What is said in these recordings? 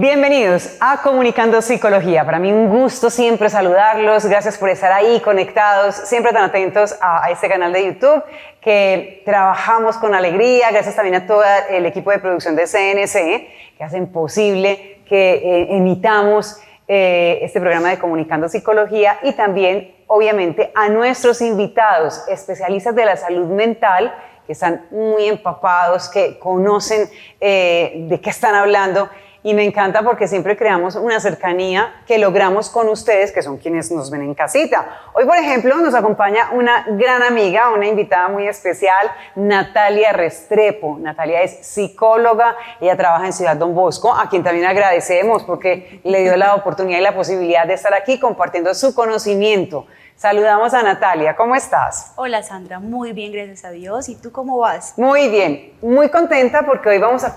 Bienvenidos a Comunicando Psicología. Para mí un gusto siempre saludarlos. Gracias por estar ahí conectados, siempre tan atentos a este canal de YouTube que trabajamos con alegría. Gracias también a todo el equipo de producción de CNC que hacen posible que emitamos este programa de Comunicando Psicología, y también obviamente a nuestros invitados, especialistas de la salud mental, que están muy empapados, que conocen de qué están hablando. Y me encanta porque siempre creamos una cercanía que logramos con ustedes, que son quienes nos ven en casita. Hoy, por ejemplo, nos acompaña una gran amiga, una invitada muy especial, Natalia Restrepo. Natalia es psicóloga, ella trabaja en Ciudad Don Bosco, a quien también agradecemos porque le dio la oportunidad y la posibilidad de estar aquí compartiendo su conocimiento. Saludamos a Natalia, ¿cómo estás? Hola Sandra, muy bien, gracias a Dios. ¿Y tú cómo vas? Muy bien, muy contenta porque hoy vamos a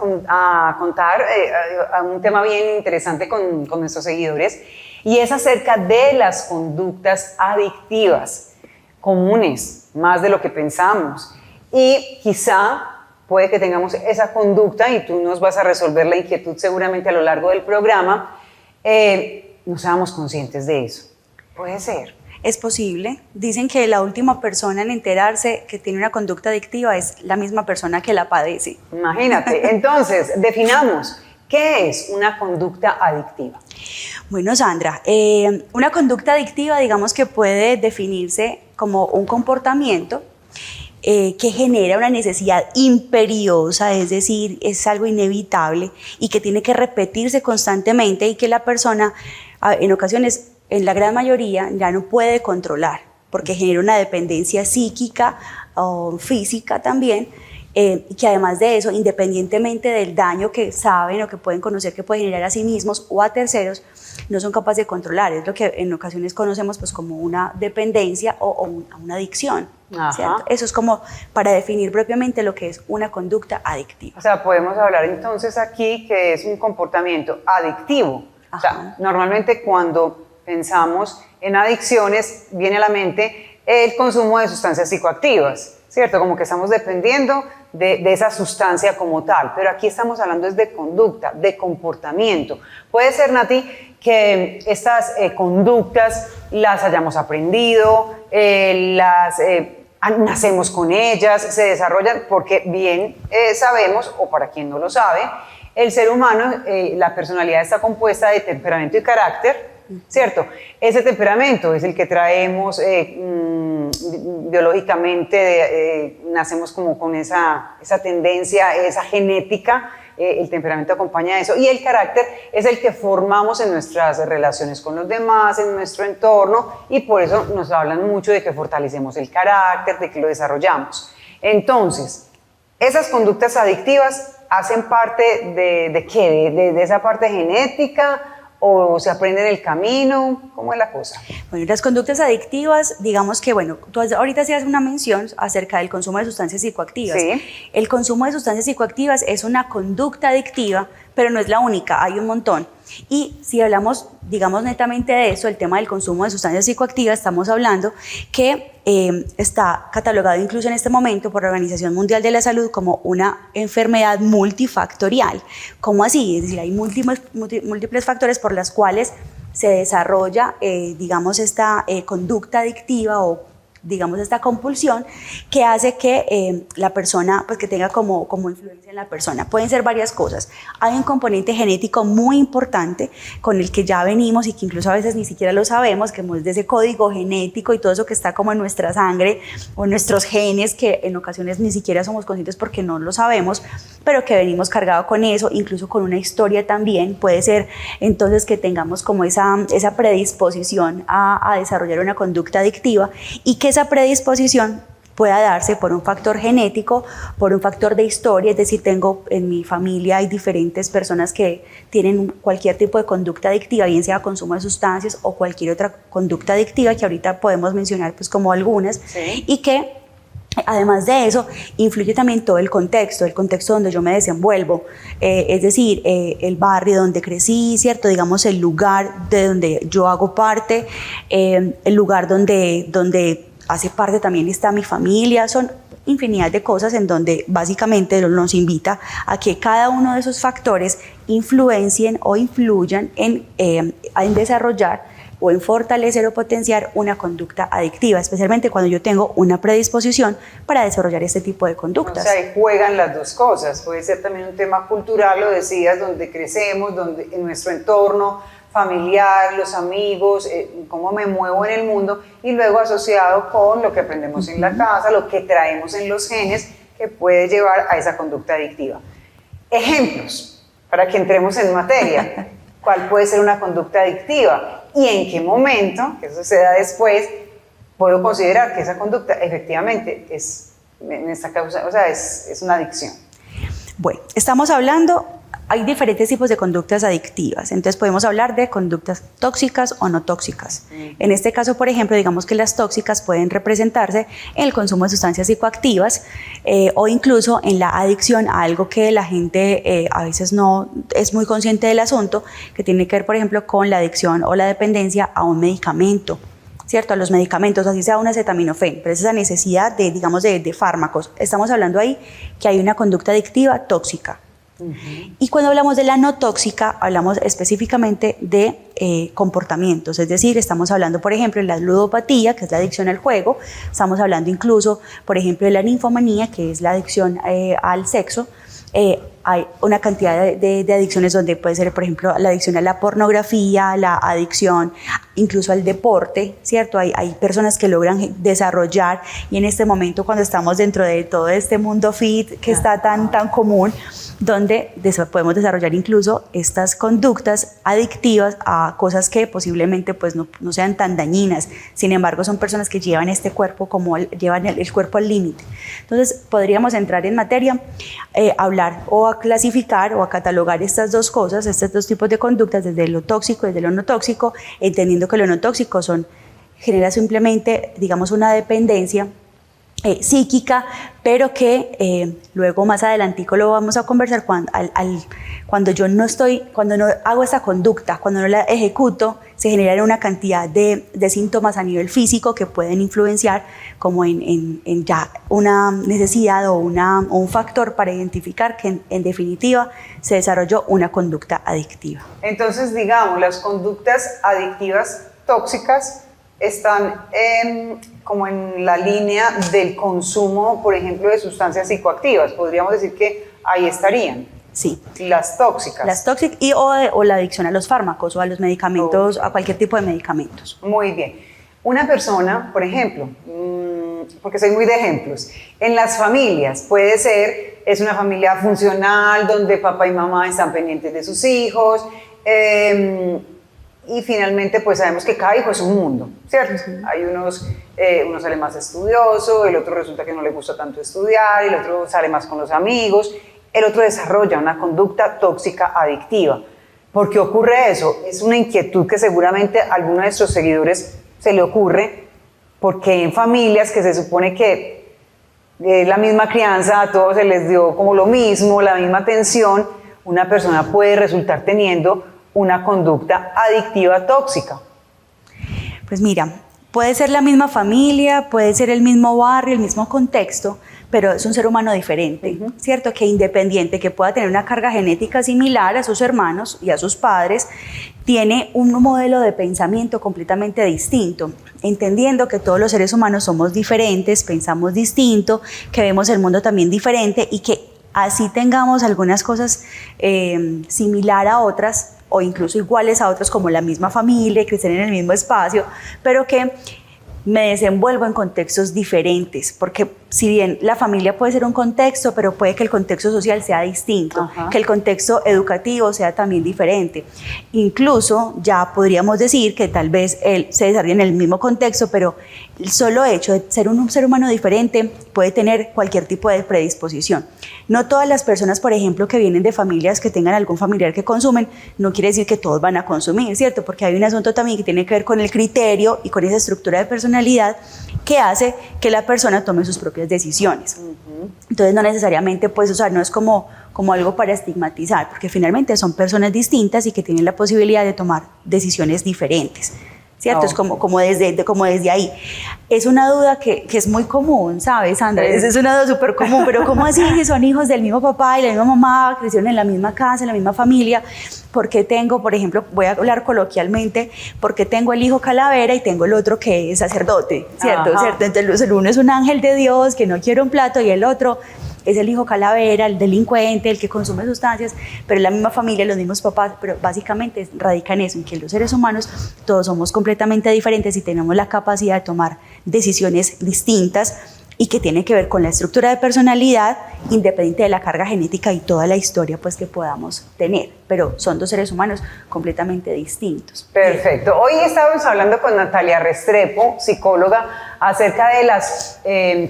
contar un tema bien interesante con nuestros seguidores, y es acerca de las conductas adictivas, comunes, más de lo que pensamos. Y quizá puede que tengamos esa conducta y tú nos vas a resolver la inquietud seguramente a lo largo del programa, no seamos conscientes de eso. Puede ser. Es posible. Dicen que la última persona en enterarse que tiene una conducta adictiva es la misma persona que la padece. Imagínate. Entonces, definamos, ¿qué es una conducta adictiva? Bueno, Sandra, una conducta adictiva, digamos que puede definirse como un comportamiento que genera una necesidad imperiosa, es decir, es algo inevitable y que tiene que repetirse constantemente, y que la persona en ocasiones, en la gran mayoría, ya no puede controlar, porque genera una dependencia psíquica o física también, y que además de eso, independientemente del daño que saben o que pueden conocer que puede generar a sí mismos o a terceros, no son capaces de controlar. Es lo que en ocasiones conocemos pues como una dependencia o una adicción, ¿cierto? Eso es como para definir propiamente lo que es una conducta adictiva. O sea, podemos hablar entonces aquí que es un comportamiento adictivo. O sea, normalmente cuando pensamos en adicciones, viene a la mente el consumo de sustancias psicoactivas, ¿cierto? Como que estamos dependiendo de esa sustancia como tal, pero aquí estamos hablando es de conducta, de comportamiento. Puede ser, Nati, que estas conductas las hayamos aprendido, nacemos con ellas, se desarrollan, porque bien sabemos, o para quien no lo sabe, el ser humano, la personalidad está compuesta de temperamento y carácter, ¿cierto? Ese temperamento es el que traemos biológicamente, nacemos como con esa tendencia, esa genética, el temperamento acompaña eso, y el carácter es el que formamos en nuestras relaciones con los demás, en nuestro entorno, y por eso nos hablan mucho de que fortalecemos el carácter, de que lo desarrollamos. Entonces, esas conductas adictivas hacen parte ¿de qué? ¿De esa parte genética? ¿O se aprende en el camino? ¿Cómo es la cosa? Bueno, las conductas adictivas, digamos que, bueno, tú ahorita hacías una mención acerca del consumo de sustancias psicoactivas. Sí. El consumo de sustancias psicoactivas es una conducta adictiva, pero no es la única, hay un montón. Y si hablamos, digamos, netamente de eso, el tema del consumo de sustancias psicoactivas, estamos hablando que está catalogado incluso en este momento por la Organización Mundial de la Salud como una enfermedad multifactorial. ¿Cómo así? Es decir, hay múltiples factores por los cuales se desarrolla, digamos, esta conducta adictiva o digamos esta compulsión que hace que la persona, pues que tenga como influencia en la persona. Pueden ser varias cosas. Hay un componente genético muy importante con el que ya venimos y que incluso a veces ni siquiera lo sabemos, que es de ese código genético y todo eso que está como en nuestra sangre o en nuestros genes, que en ocasiones ni siquiera somos conscientes porque no lo sabemos, pero que venimos cargados con eso, incluso con una historia también. Puede ser entonces que tengamos como esa predisposición a desarrollar una conducta adictiva, y que esa predisposición pueda darse por un factor genético, por un factor de historia, es decir, tengo en mi familia hay diferentes personas que tienen cualquier tipo de conducta adictiva, bien sea consumo de sustancias o cualquier otra conducta adictiva que ahorita podemos mencionar pues como algunas, sí. Y que además de eso, influye también todo el contexto donde yo me desenvuelvo, es decir, el barrio donde crecí, ¿cierto? Digamos, el lugar de donde yo hago parte, el lugar donde hace parte también está mi familia, son infinidad de cosas en donde básicamente nos invita a que cada uno de esos factores influencien o influyan en desarrollar o en fortalecer o potenciar una conducta adictiva, especialmente cuando yo tengo una predisposición para desarrollar este tipo de conductas. O sea, ahí juegan las dos cosas. Puede ser también un tema cultural, lo decías, donde crecemos, donde en nuestro entorno familiar, los amigos, cómo me muevo en el mundo, y luego asociado con lo que aprendemos en la casa, lo que traemos en los genes, que puede llevar a esa conducta adictiva. Ejemplos, para que entremos en materia. ¿Cuál puede ser una conducta adictiva? ¿Y en qué momento, que eso se da después, puedo considerar que esa conducta efectivamente es una adicción? Bueno, estamos hablando, hay diferentes tipos de conductas adictivas, entonces podemos hablar de conductas tóxicas o no tóxicas. En este caso, por ejemplo, digamos que las tóxicas pueden representarse en el consumo de sustancias psicoactivas o incluso en la adicción a algo que la gente a veces no es muy consciente del asunto, que tiene que ver, por ejemplo, con la adicción o la dependencia a un medicamento. ¿Cierto? A los medicamentos, así sea un acetaminofén, pero es esa necesidad de fármacos. Estamos hablando ahí que hay una conducta adictiva tóxica. Y cuando hablamos de la no tóxica, hablamos específicamente de comportamientos, es decir, estamos hablando, por ejemplo, de la ludopatía, que es la adicción al juego, estamos hablando incluso, por ejemplo, de la ninfomanía, que es la adicción al sexo. Hay una cantidad de adicciones donde puede ser, por ejemplo, la adicción a la pornografía, la adicción incluso al deporte, ¿cierto? Hay personas que logran desarrollar, y en este momento cuando estamos dentro de todo este mundo fit que está tan común, donde podemos desarrollar incluso estas conductas adictivas a cosas que posiblemente pues no sean tan dañinas. Sin embargo, son personas que llevan este cuerpo llevan el cuerpo al límite. Entonces, podríamos entrar en materia, hablar o a clasificar o a catalogar estas dos cosas, estos dos tipos de conductas, desde lo tóxico y desde lo no tóxico, entendiendo que lo no tóxico genera simplemente, digamos, una dependencia psíquica, pero que luego más adelantico lo vamos a conversar cuando yo cuando no hago esa conducta, cuando no la ejecuto, se generan una cantidad de síntomas a nivel físico que pueden influenciar como en ya una necesidad o un factor para identificar que en definitiva se desarrolló una conducta adictiva. Entonces, digamos, las conductas adictivas tóxicas están como en la línea del consumo, por ejemplo, de sustancias psicoactivas. Podríamos decir que ahí estarían. Sí. Las tóxicas. Las tóxicas o la adicción a los fármacos o a los medicamentos, a cualquier tipo de medicamentos. Muy bien. Una persona, por ejemplo, porque soy muy de ejemplos, en las familias puede ser, es una familia funcional donde papá y mamá están pendientes de sus hijos, y finalmente pues sabemos que cada hijo es un mundo, ¿cierto? Hay uno sale más estudioso, el otro resulta que no le gusta tanto estudiar, el otro sale más con los amigos, el otro desarrolla una conducta tóxica adictiva. ¿Por qué ocurre eso? Es una inquietud que seguramente a alguno de nuestros seguidores se le ocurre, porque en familias que se supone que la misma crianza, a todos se les dio como lo mismo, la misma atención, una persona puede resultar teniendo una conducta adictiva tóxica. Pues mira, puede ser la misma familia, puede ser el mismo barrio, el mismo contexto, pero es un ser humano diferente, ¿cierto? Que independiente, que pueda tener una carga genética similar a sus hermanos y a sus padres, tiene un modelo de pensamiento completamente distinto, entendiendo que todos los seres humanos somos diferentes, pensamos distinto, que vemos el mundo también diferente y que así tengamos algunas cosas similar a otras o incluso iguales a otros, como la misma familia, crecer en el mismo espacio, pero que me desenvuelvo en contextos diferentes, porque si bien la familia puede ser un contexto, pero puede que el contexto social sea distinto, que el contexto educativo sea también diferente. Incluso ya podríamos decir que tal vez él se desarrolla en el mismo contexto, pero el solo hecho de ser un ser humano diferente puede tener cualquier tipo de predisposición. No todas las personas, por ejemplo, que vienen de familias que tengan algún familiar que consumen, no quiere decir que todos van a consumir, ¿cierto? Porque hay un asunto también que tiene que ver con el criterio y con esa estructura de personalidad que hace que la persona tome sus propias decisiones. Entonces no necesariamente, pues, o sea, no es como algo para estigmatizar, porque finalmente son personas distintas y que tienen la posibilidad de tomar decisiones diferentes. ¿cierto? Oh. Es como desde ahí. Es una duda que es muy común, ¿sabes, Sandra? Sí. Es una duda súper común, pero ¿cómo así si son hijos del mismo papá y la misma mamá, crecieron en la misma casa, en la misma familia? ¿Por qué tengo, por ejemplo, voy a hablar coloquialmente, por qué tengo el hijo calavera y tengo el otro que es sacerdote, ¿cierto? Entonces el uno es un ángel de Dios que no quiere un plato y el otro es el hijo calavera, el delincuente, el que consume sustancias, pero es la misma familia, los mismos papás, pero básicamente radica en eso, en que los seres humanos todos somos completamente diferentes y tenemos la capacidad de tomar decisiones distintas y que tiene que ver con la estructura de personalidad independiente de la carga genética y toda la historia pues que podamos tener, pero son dos seres humanos completamente distintos. Perfecto. Hoy estábamos hablando con Natalia Restrepo, psicóloga, acerca de las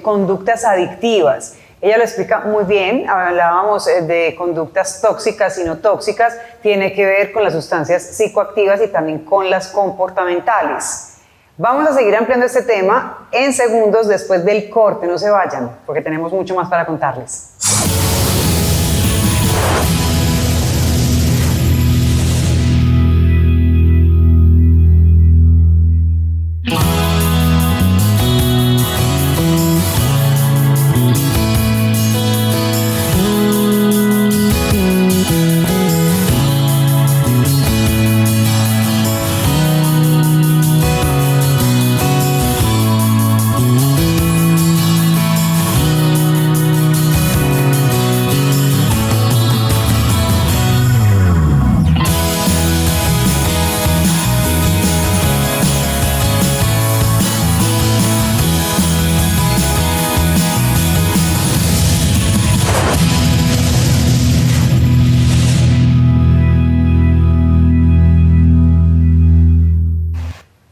conductas adictivas. Ella lo explica muy bien, hablábamos de conductas tóxicas y no tóxicas, tiene que ver con las sustancias psicoactivas y también con las comportamentales. Vamos a seguir ampliando este tema en segundos después del corte, no se vayan, porque tenemos mucho más para contarles.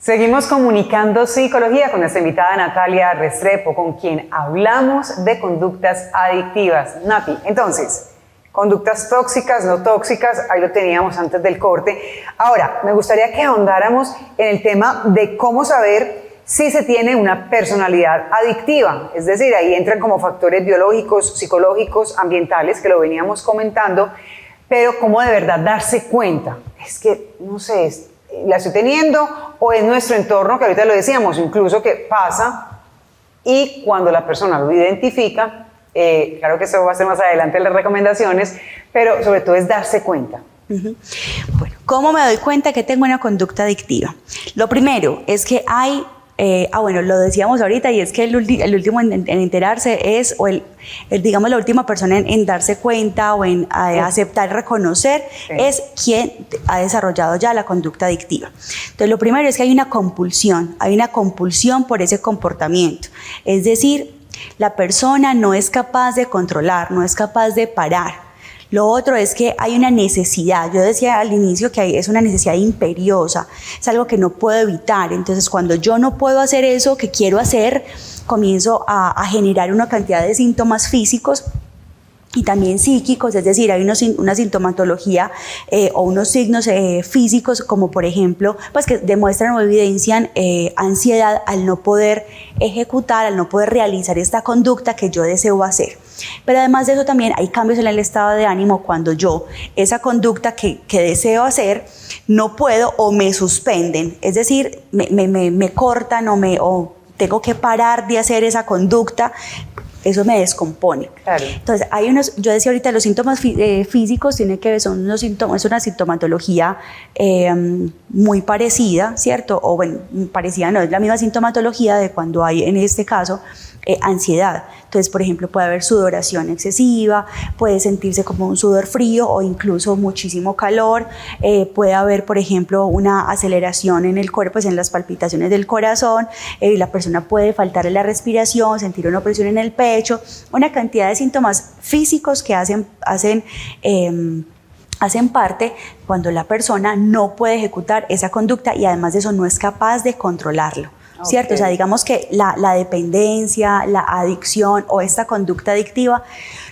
Seguimos comunicando psicología con nuestra invitada Natalia Restrepo, con quien hablamos de conductas adictivas. Nati, entonces, conductas tóxicas, no tóxicas, ahí lo teníamos antes del corte. Ahora, me gustaría que ahondáramos en el tema de cómo saber si se tiene una personalidad adictiva. Es decir, ahí entran como factores biológicos, psicológicos, ambientales, que lo veníamos comentando, pero cómo de verdad darse cuenta. Es que, no sé, la estoy teniendo o es nuestro entorno, que ahorita lo decíamos, incluso que pasa y cuando la persona lo identifica, claro que eso va a ser más adelante en las recomendaciones, pero sobre todo es darse cuenta. Bueno, ¿cómo me doy cuenta que tengo una conducta adictiva? Lo primero es que hay, bueno, lo decíamos ahorita, y es que el último en enterarse es, o digamos la última persona en darse cuenta o en aceptar, reconocer, es quien ha desarrollado ya la conducta adictiva. Entonces lo primero es que hay una compulsión por ese comportamiento, es decir, la persona no es capaz de controlar, no es capaz de parar. Lo otro es que hay una necesidad, yo decía al inicio que es una necesidad imperiosa, es algo que no puedo evitar, entonces cuando yo no puedo hacer eso que quiero hacer, comienzo a generar una cantidad de síntomas físicos y también psíquicos, es decir, hay una sintomatología o unos signos físicos, como por ejemplo, pues que demuestran o evidencian ansiedad al no poder ejecutar, al no poder realizar esta conducta que yo deseo hacer. Pero además de eso también hay cambios en el estado de ánimo cuando yo esa conducta que deseo hacer no puedo o me suspenden, es decir, me cortan o tengo que parar de hacer esa conducta. Eso me descompone. Claro. Entonces, yo decía ahorita, los síntomas físicos tienen que ver, son unos síntomas, es una sintomatología muy parecida, ¿cierto? O bueno, parecida no, es la misma sintomatología de cuando hay, en este caso, ansiedad. Entonces, por ejemplo, puede haber sudoración excesiva, puede sentirse como un sudor frío o incluso muchísimo calor, puede haber, por ejemplo, una aceleración en el cuerpo, pues en las palpitaciones del corazón, la persona puede faltarle la respiración, sentir una opresión en el pecho, una cantidad de síntomas físicos que hacen parte cuando la persona no puede ejecutar esa conducta y además de eso no es capaz de controlarlo. ¿Cierto? Okay. O sea, digamos que la dependencia, la adicción o esta conducta adictiva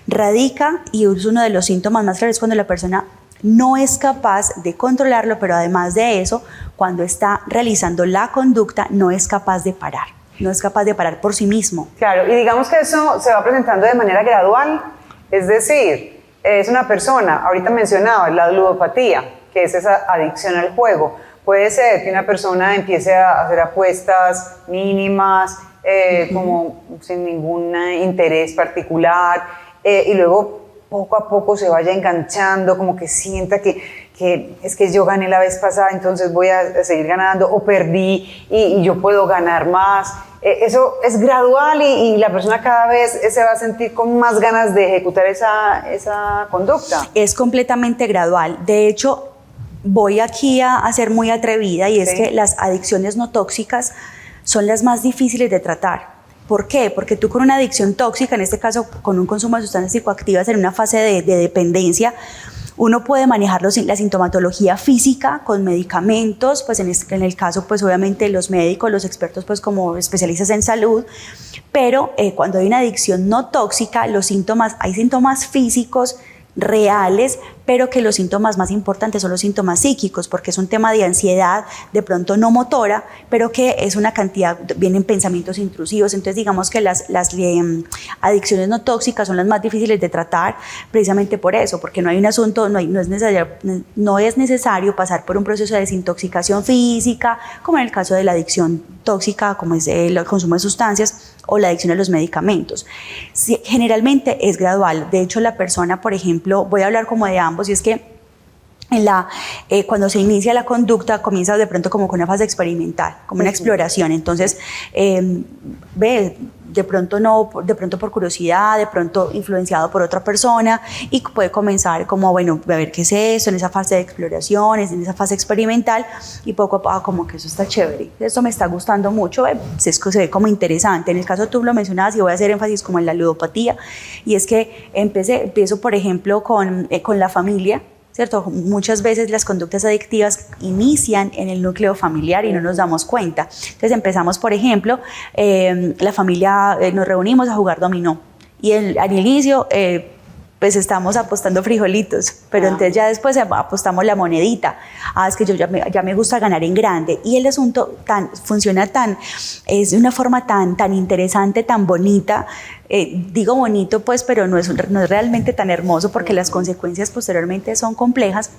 radica, y es uno de los síntomas más claros cuando la persona no es capaz de controlarlo, pero además de eso, cuando está realizando la conducta, no es capaz de parar. No es capaz de parar por sí mismo. Claro, y digamos que eso se va presentando de manera gradual, es decir, es una persona, ahorita mencionaba la ludopatía, que es esa adicción al juego. Puede ser que una persona empiece a hacer apuestas mínimas, como sin ningún interés particular, y luego poco a poco se vaya enganchando, como que sienta que es que yo gané la vez pasada, entonces voy a seguir ganando, o perdí y yo puedo ganar más. Eso es gradual y la persona cada vez se va a sentir con más ganas de ejecutar esa conducta. Es completamente gradual. De hecho, voy aquí a ser muy atrevida y es que las adicciones no tóxicas son las más difíciles de tratar. ¿Por qué? Porque tú con una adicción tóxica, en este caso con un consumo de sustancias psicoactivas en una fase de dependencia, uno puede manejar la sintomatología física con medicamentos, pues en el caso pues obviamente los médicos, los expertos pues como especialistas en salud, pero cuando hay una adicción no tóxica, hay síntomas físicos reales, pero que los síntomas más importantes son los síntomas psíquicos, porque es un tema de ansiedad, de pronto no motora, pero que es una cantidad, vienen pensamientos intrusivos. Entonces digamos que las adicciones no tóxicas son las más difíciles de tratar precisamente por eso, porque no hay un asunto, no es necesario pasar por un proceso de desintoxicación física, como en el caso de la adicción tóxica, como es el consumo de sustancias o la adicción a los medicamentos. Generalmente es gradual. De hecho, la persona, por ejemplo, voy a hablar como de ambos, y es que cuando se inicia la conducta comienza de pronto como con una fase experimental, como una exploración. Entonces, de pronto por curiosidad, de pronto influenciado por otra persona, y puede comenzar como, bueno, a ver qué es eso, en esa fase de exploración, en esa fase experimental, y poco a poco como que eso está chévere, esto me está gustando mucho, se ve como interesante. En el caso tú lo mencionabas y voy a hacer énfasis como en la ludopatía, y es que empiezo por ejemplo con la familia, ¿cierto? Muchas veces las conductas adictivas inician en el núcleo familiar y no nos damos cuenta. Entonces empezamos, por ejemplo, la familia, nos reunimos a jugar dominó, y al inicio pues estamos apostando frijolitos, pero entonces ya después apostamos la monedita. Es que yo ya me gusta ganar en grande, y el asunto funciona es de una forma tan interesante, tan bonita. Digo bonito pues, pero no es realmente tan hermoso, porque las consecuencias posteriormente son complejas.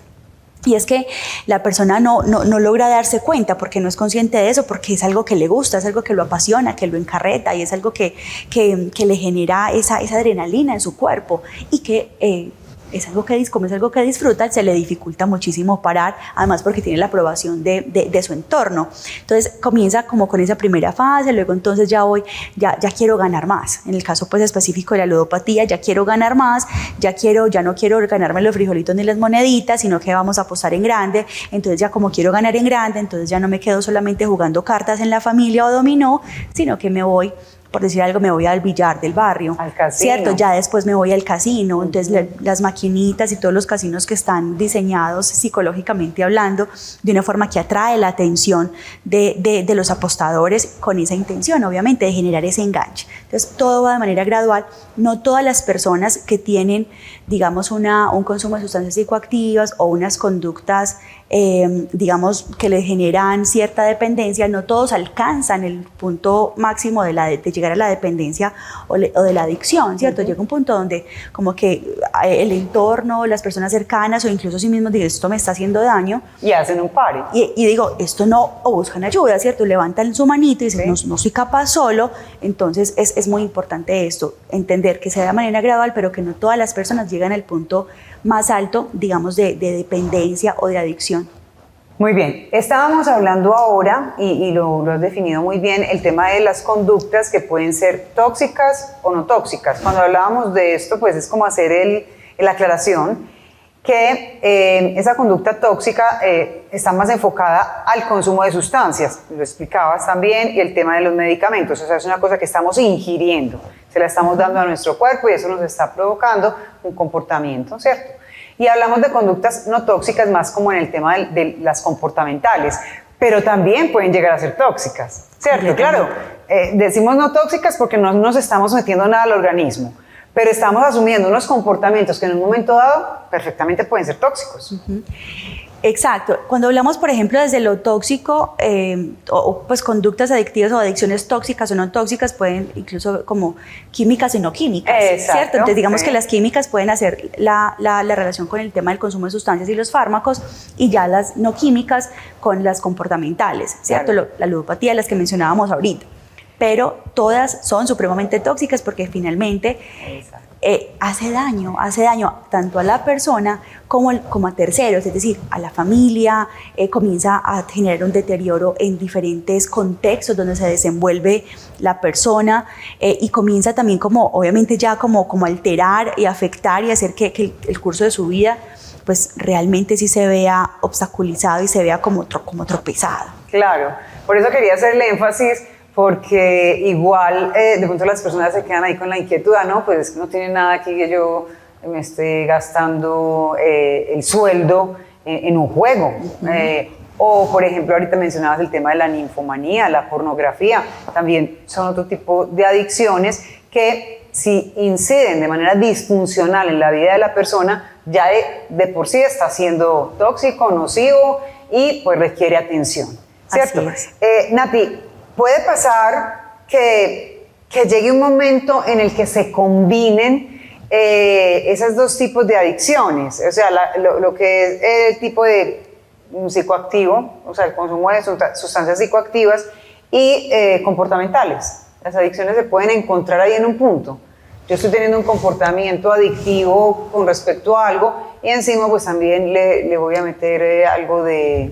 Y es que la persona no logra darse cuenta, porque no es consciente de eso, porque es algo que le gusta, es algo que lo apasiona, que lo encarreta, y es algo que le genera esa adrenalina en su cuerpo, y que es algo que disfruta, se le dificulta muchísimo parar, además porque tiene la aprobación de su entorno. Entonces comienza como con esa primera fase, luego entonces ya quiero ganar más. En el caso pues específico de la ludopatía, ya quiero ganar más, ya no quiero ganarme los frijolitos ni las moneditas, sino que vamos a apostar en grande. Entonces ya como quiero ganar en grande, entonces ya no me quedo solamente jugando cartas en la familia o dominó, sino que me voy, por decir algo, me voy al billar del barrio, al casino, ¿cierto? Ya después me voy al casino. Entonces las maquinitas y todos los casinos que están diseñados psicológicamente hablando de una forma que atrae la atención de los apostadores, con esa intención obviamente de generar ese enganche. Entonces todo va de manera gradual. No todas las personas que tienen, digamos, un consumo de sustancias psicoactivas o unas conductas digamos, que le generan cierta dependencia, no todos alcanzan el punto máximo de llegar a la dependencia o de la adicción, ¿cierto? Llega un punto donde como que el entorno, las personas cercanas o incluso sí mismos dicen, esto me está haciendo daño. Y hacen un party. Y digo, esto no, o buscan ayuda, ¿cierto? Levantan su manito y dicen, no soy capaz solo. Entonces es muy importante esto, entender que sea de manera gradual, pero que no todas las personas llegan al punto más alto, digamos, de dependencia o de adicción. Muy bien, estábamos hablando ahora, y lo has definido muy bien, el tema de las conductas que pueden ser tóxicas o no tóxicas. Cuando hablábamos de esto, pues es como hacer la aclaración que esa conducta tóxica está más enfocada al consumo de sustancias, lo explicabas también, y el tema de los medicamentos, o sea, es una cosa que estamos ingiriendo, se la estamos dando a nuestro cuerpo y eso nos está provocando un comportamiento, ¿cierto? Y hablamos de conductas no tóxicas más como en el tema de las comportamentales, pero también pueden llegar a ser tóxicas, ¿cierto? Claro, decimos no tóxicas porque no nos estamos metiendo nada al organismo, pero estamos asumiendo unos comportamientos que en un momento dado perfectamente pueden ser tóxicos. Exacto. Cuando hablamos, por ejemplo, desde lo tóxico, pues conductas adictivas o adicciones tóxicas o no tóxicas pueden incluso como químicas y no químicas, Exacto, ¿cierto? Entonces digamos sí. que las químicas pueden hacer la relación con el tema del consumo de sustancias y los fármacos, y ya las no químicas con las comportamentales, ¿cierto? Claro. La ludopatía, las que mencionábamos ahorita. Pero todas son supremamente tóxicas porque finalmente hace daño tanto a la persona como a terceros, es decir, a la familia, comienza a generar un deterioro en diferentes contextos donde se desenvuelve la persona, y comienza también como, obviamente ya como alterar y afectar y hacer que el curso de su vida pues realmente sí se vea obstaculizado y se vea como tropezado. Claro, por eso quería hacerle énfasis, porque igual de pronto las personas se quedan ahí con la inquietud, no, pues es que no tiene nada aquí que yo me esté gastando el sueldo en un juego. O, por ejemplo, ahorita mencionabas el tema de la ninfomanía, la pornografía, también son otro tipo de adicciones que si inciden de manera disfuncional en la vida de la persona, ya de por sí está siendo tóxico, nocivo y pues requiere atención, ¿cierto? Así es. Nati, puede pasar que llegue un momento en el que se combinen esos dos tipos de adicciones, o sea, lo que es el tipo de psicoactivo, o sea, el consumo de sustancias psicoactivas y comportamentales. Las adicciones se pueden encontrar ahí en un punto. Yo estoy teniendo un comportamiento adictivo con respecto a algo y encima pues también le voy a meter algo de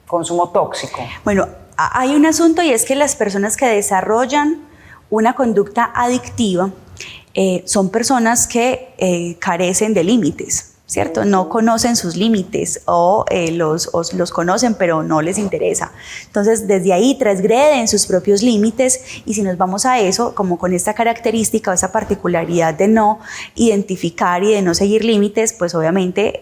consumo tóxico. Bueno, hay un asunto y es que las personas que desarrollan una conducta adictiva son personas que carecen de límites, ¿cierto? No conocen sus límites o los conocen pero no les interesa. Entonces desde ahí transgreden sus propios límites, y si nos vamos a eso, como con esta característica o esa particularidad de no identificar y de no seguir límites, pues obviamente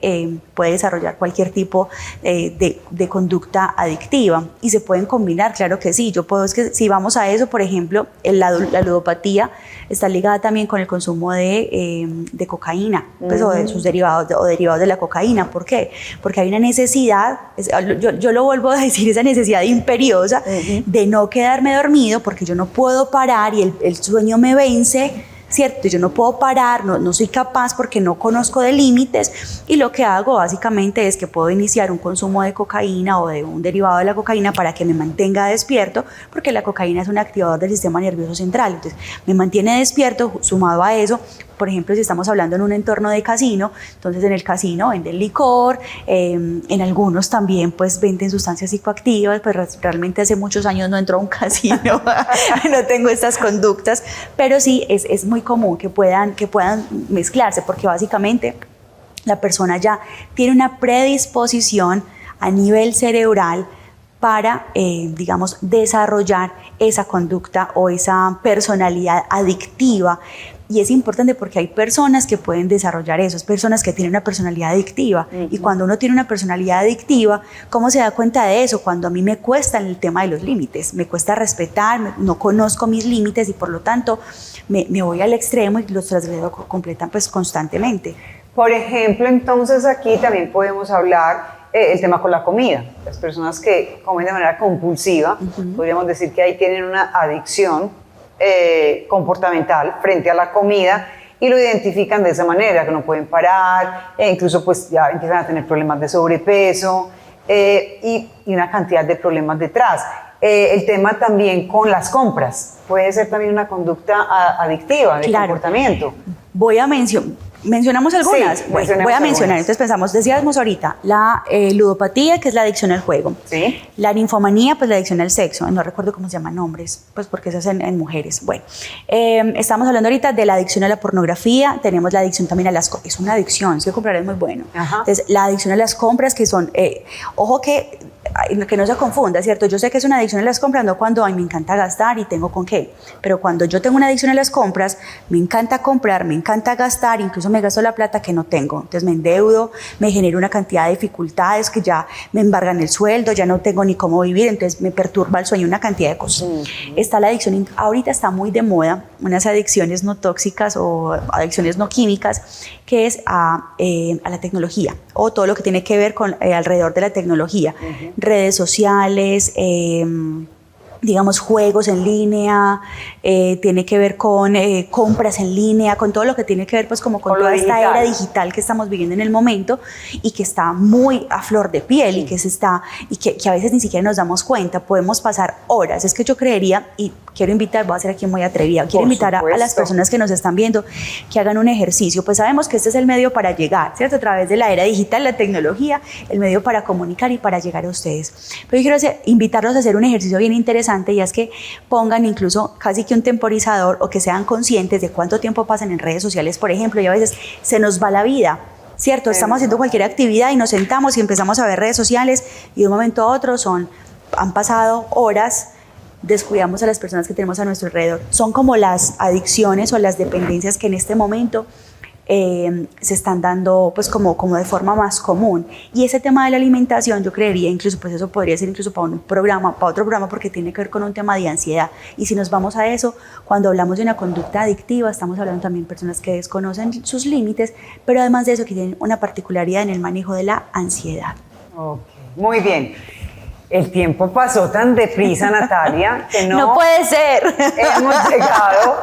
puede desarrollar cualquier tipo de conducta adictiva, y se pueden combinar, claro que sí. Es que si vamos a eso, por ejemplo, la ludopatía está ligada también con el consumo de cocaína, pues, o de sus derivados de la cocaína. ¿Por qué? Porque hay una necesidad, yo lo vuelvo a decir, esa necesidad imperiosa de no quedarme dormido, porque yo no puedo parar y el sueño me vence, ¿cierto? Yo no puedo parar, no soy capaz porque no conozco de límites, y lo que hago básicamente es que puedo iniciar un consumo de cocaína o de un derivado de la cocaína para que me mantenga despierto, porque la cocaína es un activador del sistema nervioso central, entonces me mantiene despierto. Sumado a eso, por ejemplo, si estamos hablando en un entorno de casino, entonces en el casino venden licor, en algunos también pues venden sustancias psicoactivas, pues realmente hace muchos años no entro a un casino, no tengo estas conductas, pero sí es muy común que puedan mezclarse, porque básicamente la persona ya tiene una predisposición a nivel cerebral para, digamos, desarrollar esa conducta o esa personalidad adictiva. Y es importante porque hay personas que pueden desarrollar eso, personas que tienen una personalidad adictiva. Y cuando uno tiene una personalidad adictiva, ¿cómo se da cuenta de eso? Cuando a mí me cuesta el tema de los límites, me cuesta respetar, no conozco mis límites y por lo tanto me voy al extremo y los transgredo pues, constantemente. Por ejemplo, entonces aquí también podemos hablar el tema con la comida. Las personas que comen de manera compulsiva, podríamos decir que ahí tienen una adicción comportamental frente a la comida, y lo identifican de esa manera, que no pueden parar, incluso pues ya empiezan a tener problemas de sobrepeso y una cantidad de problemas detrás. El tema también con las compras, puede ser también una conducta adictiva de comportamiento. Voy a mencionamos algunas. Sí, voy a mencionar. Entonces decíamos ahorita, la ludopatía, que es la adicción al juego. Sí. La ninfomanía, pues la adicción al sexo. No recuerdo cómo se llaman nombres, pues porque se hacen en mujeres. Bueno, estamos hablando ahorita de la adicción a la pornografía. Tenemos la adicción también a las compras. Es una adicción, es que comprar es muy bueno. Ajá. Entonces, la adicción a las compras, que son, ojo que que no se confunda, ¿cierto? Yo sé que es una adicción a las compras, no cuando, ay, me encanta gastar y tengo con qué, pero cuando yo tengo una adicción a las compras, me encanta comprar, me encanta gastar, incluso me gasto la plata que no tengo, entonces me endeudo, me genero una cantidad de dificultades que ya me embargan el sueldo, ya no tengo ni cómo vivir, entonces me perturba el sueño, una cantidad de cosas. Está la adicción, ahorita está muy de moda, unas adicciones no tóxicas o adicciones no químicas, que es a la tecnología o todo lo que tiene que ver con alrededor de la tecnología, redes sociales, digamos juegos en línea, tiene que ver con compras en línea, con todo lo que tiene que ver pues como con toda esta era digital que estamos viviendo en el momento y que está muy a flor de piel y que a veces ni siquiera nos damos cuenta, podemos pasar horas. Es que yo creería, y quiero invitar, voy a ser aquí muy atrevida, quiero invitar a las personas que nos están viendo que hagan un ejercicio, pues sabemos que este es el medio para llegar, ¿cierto? A través de la era digital, la tecnología, el medio para comunicar y para llegar a ustedes. Pero yo quiero invitarlos a hacer un ejercicio bien interesante y es que pongan incluso casi que un temporizador o que sean conscientes de cuánto tiempo pasan en redes sociales, por ejemplo, y a veces se nos va la vida, ¿cierto? Estamos haciendo cualquier actividad y nos sentamos y empezamos a ver redes sociales y de un momento a otro han pasado horas, descuidamos a las personas que tenemos a nuestro alrededor. Son como las adicciones o las dependencias que en este momento se están dando pues como de forma más común, y ese tema de la alimentación yo creería incluso pues eso podría ser incluso para otro programa porque tiene que ver con un tema de ansiedad, y si nos vamos a eso, cuando hablamos de una conducta adictiva estamos hablando también de personas que desconocen sus límites, pero además de eso que tienen una particularidad en el manejo de la ansiedad. Ok, muy bien. El tiempo pasó tan deprisa, Natalia, que no puede ser. Hemos llegado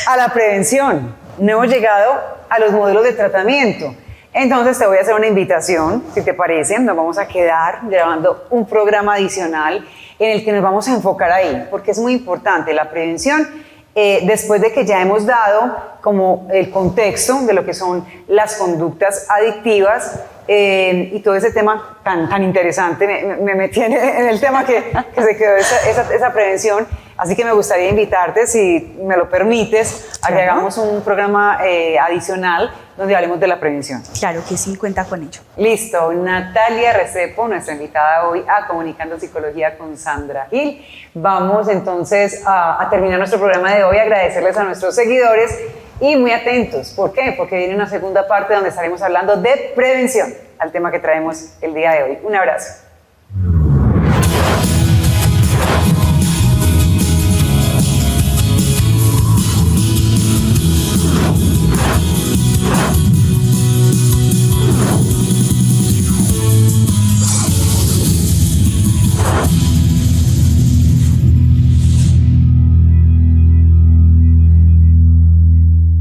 a la prevención, no hemos llegado a los modelos de tratamiento. Entonces te voy a hacer una invitación, si te parece, nos vamos a quedar grabando un programa adicional en el que nos vamos a enfocar ahí, porque es muy importante la prevención. Después de que ya hemos dado como el contexto de lo que son las conductas adictivas y todo ese tema tan interesante, me metí en el tema que se quedó esa prevención, así que me gustaría invitarte, si me lo permites, a que hagamos un programa adicional donde hablemos de la prevención. Claro que sí, cuenta con ello. Listo, Natalia Restrepo, nuestra invitada hoy a Comunicando Psicología con Sandra Gil. Vamos entonces a terminar nuestro programa de hoy, agradecerles a nuestros seguidores y muy atentos. ¿Por qué? Porque viene una segunda parte donde estaremos hablando de prevención, al tema que traemos el día de hoy. Un abrazo.